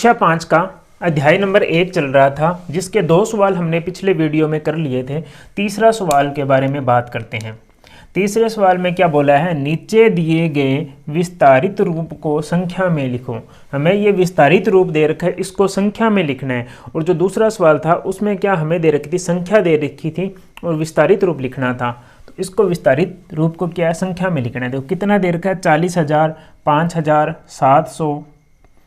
कक्षा 5 का अध्याय नंबर 1 चल रहा था, जिसके 2 सवाल हमने पिछले वीडियो में कर लिए थे। तीसरा सवाल के बारे में बात करते हैं। तीसरे सवाल में क्या बोला है, नीचे दिए गए विस्तारित रूप को संख्या में लिखो। हमें ये विस्तारित रूप दे रखा है, इसको संख्या में लिखना है। और जो दूसरा सवाल था उसमें क्या हमें दे रखी थी, संख्या दे रखी थी और विस्तारित रूप लिखना था। तो इसको विस्तारित रूप को क्या है, संख्या में लिखना है। देखो कितना दे रखा है, 40,000, 5,000, 700,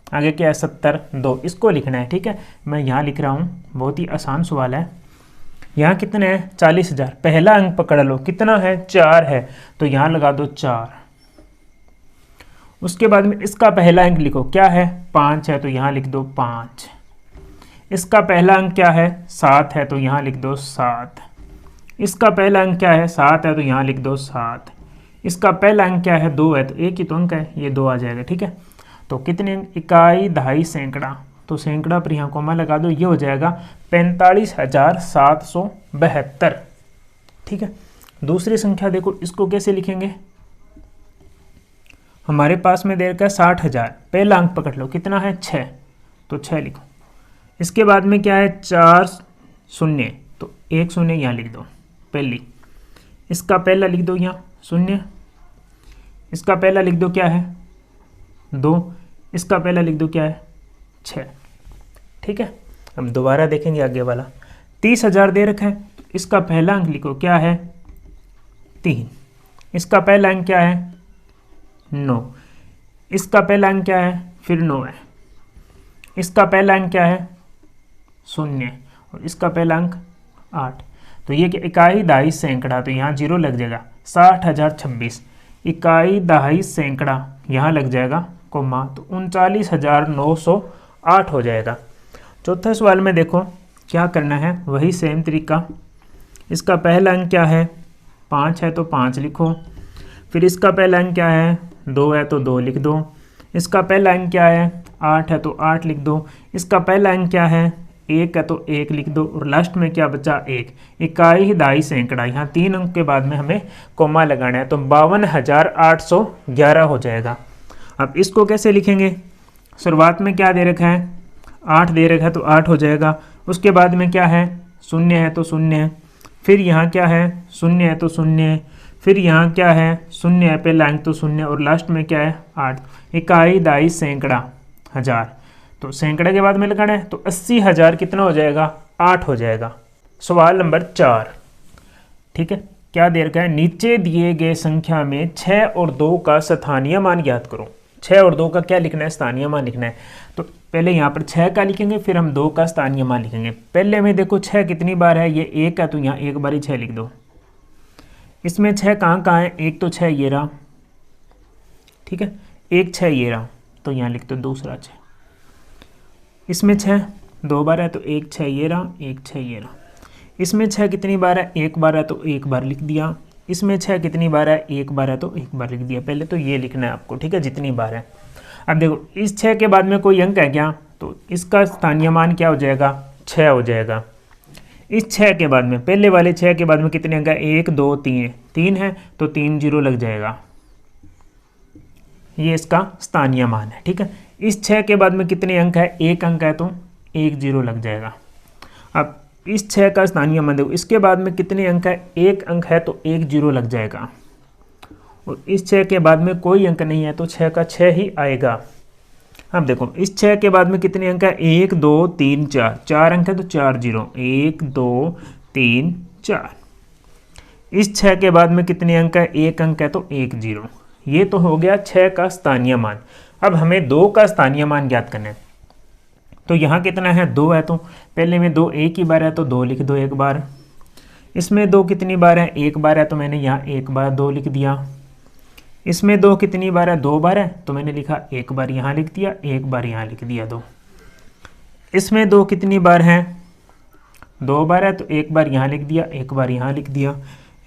आगे क्या है 70, 2, इसको लिखना है। ठीक है, मैं यहाँ लिख रहा हूँ, बहुत ही आसान सवाल है। यहाँ कितने हैं, 40,000। पहला अंक पकड़ लो, कितना है, 4 है, तो यहाँ लगा दो 4। उसके बाद में इसका पहला अंक लिखो, क्या है, 5 है, तो यहाँ लिख दो 5। इसका पहला अंक क्या है, 7 है, तो यहाँ लिख दो 7। इसका पहला अंक क्या है, 7 है, तो यहाँ लिख दो 7। इसका पहला अंक क्या है, 2 है, तो एक ही तो अंक है, ये 2 आ जाएगा। ठीक है, तो कितने, इकाई, दहाई, सैकड़ा, तो सैकड़ा पर यहाँ कोमा लगा दो, ये हो जाएगा 45,772। ठीक है, दूसरी संख्या देखो, इसको कैसे लिखेंगे। हमारे पास में दे रखा है 60,000, पहला अंक पकड़ लो, कितना है, 6, तो 6 लिखो। इसके बाद में क्या है, 4 शून्य, तो 1 शून्य यहाँ लिख दो पहली। इसका पहला लिख दो यहाँ 0। इसका पहला लिख दो क्या है, 2। इसका पहला लिख दो क्या है, 6। ठीक है, हम दोबारा देखेंगे आगे वाला। 30,000 दे रखा है, तो इसका पहला अंक लिखो, क्या है, 3। इसका पहला अंक क्या है, 9। इसका पहला अंक क्या है, फिर 9 है। इसका पहला अंक क्या है, 0, और इसका पहला अंक 8। तो ये क्या, इकाई, दहाई, सैकड़ा, तो यहाँ 0 लग जाएगा। 60,026, इकाई, दहाई, सैकड़ा, यहाँ लग जाएगा कोमा, तो 39,908 हो जाएगा। चौथा सवाल में देखो क्या करना है, वही सेम तरीका। इसका पहला अंक क्या है, 5 है, तो 5 लिखो। फिर इसका पहला अंक क्या है, 2 है, तो 2 लिख दो। इसका पहला अंक क्या है, 8 है, तो 8 लिख दो। इसका पहला अंक क्या है, 1 है, तो 1 लिख दो। और लास्ट में क्या बचा, 1। इकाई, दहाई, सैकड़ा, यहाँ 3 अंक के बाद में हमें कोमा लगाना है, तो 52,811 हो जाएगा। अब इसको कैसे लिखेंगे, शुरुआत में क्या दे रखा है, 8 दे रखा है, तो 8 हो जाएगा। उसके बाद में क्या है, 0 है, तो 0 है। फिर यहाँ क्या है, 0 है, तो 0 है। फिर यहाँ क्या है, 0 है, पहला अंक तो 0, और लास्ट में क्या है, 8। इकाई, दहाई, सैकड़ा, 1000, तो सैकड़े के बाद में लगाना है, तो 80,000 कितना हो जाएगा, 8 हो जाएगा। सवाल नंबर 4। ठीक है, क्या दे रखा है, नीचे दिए गए संख्या में 6 और 2 का स्थानीय मान ज्ञात करो। 6 और 2 का क्या लिखना है, स्थानीय मान लिखना है। तो पहले यहाँ पर 6 का लिखेंगे, फिर हम 2 का स्थानीय मान लिखेंगे। पहले में देखो 6 कितनी बार है, ये 1 है, तो यहाँ एक बार ही 6 लिख दो। इसमें 6 कहाँ कहाँ है, एक तो 6 ये रहा, ठीक है, एक 6 ये रहा, तो यहाँ लिख दो दूसरा 6। इसमें 6 2 बार है, तो एक 6 ये रहा, एक 6 ये रहा। इसमें 6 कितनी बार है, एक बार है, तो एक बार लिख दिया। इसमें 6 कितनी बार है, एक बार है, तो एक बार लिख दिया। पहले तो ये लिखना है आपको, ठीक है, जितनी बार है। अब देखो इस 6 के बाद में कोई अंक है क्या, तो इसका स्थानीय मान क्या हो जाएगा, 6 हो जाएगा। इस 6 के बाद में, पहले वाले 6 के बाद में कितने अंक है, 1 2 3, 3 है, तो 3 0 लग जाएगा, ये इसका स्थानीय मान है। ठीक है, इस 6 के बाद में कितने अंक है, 1 अंक है, तो 1 0 लग जाएगा। अब इस 6 का स्थानीय मान देखो, इसके बाद में कितने अंक है, 1 अंक है, तो 1 0 लग जाएगा। और इस 6 के बाद में कोई अंक नहीं है, तो 6 का 6 ही आएगा। अब देखो इस 6 के बाद में कितने अंक है, 1 2 3 4, 4 अंक है, तो 4 0, 1 2 3 4। इस 6 के बाद में कितने अंक है, 1 अंक है, तो 1 0। ये तो हो गया 6 का स्थानीय मान। अब हमें 2 का स्थानीय मान ज्ञात करना है। तो यहाँ कितना है, 2 है, तो पहले में 2 एक ही बार है, तो 2 लिख दो एक बार। इसमें 2 कितनी बार है, एक बार है, तो मैंने यहाँ एक बार 2 लिख दिया। इसमें 2 कितनी बार है, 2 बार है, तो मैंने लिखा एक बार यहाँ लिख दिया, एक बार यहाँ लिख दिया 2। इसमें 2 कितनी बार है, 2 बार है, तो एक बार यहाँ लिख दिया, एक बार यहाँ लिख दिया।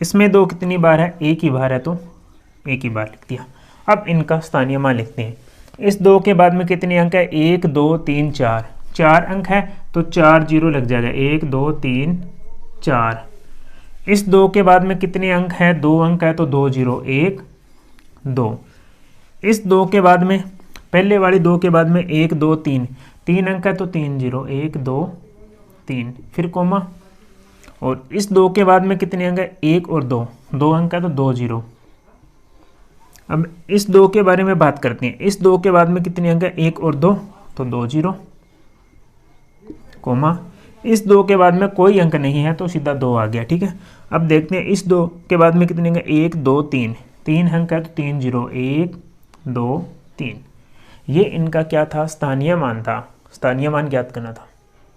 इसमें 2 कितनी बार है, एक ही बार है, तो एक ही बार लिख दिया। अब इनका स्थानीय मान लिखते हैं। इस 2 के बाद में कितने अंक है, 1 2 3 4, 4 अंक है, तो 4 0 लग जाएगा, 1 2 3 4। इस 2 के बाद में कितने अंक है, 2 अंक है, तो 2 0 1 2। इस 2 के बाद में, पहले वाली 2 के बाद में 1 2 3, 3 अंक है तो 3 जीरो, 1 2 3, फिर कोमा, और इस 2 के बाद में कितने अंक है, 1 और 2, 2 अंक है तो 2 जीरो। अब इस 2 के बारे में बात करते हैं, इस 2 के बाद में कितने अंक है, 1 और 2 तो 2 जीरो, कोमा, इस 2 के बाद में कोई अंक नहीं है तो सीधा 2 आ गया। ठीक है, अब देखते हैं इस 2 के बाद में कितने अंक है, 1 2 3, 3 अंक है तो 3 जीरो, 1 2 3। ये इनका क्या था, स्थानीय मान था, स्थानीय मान ज्ञात करना था।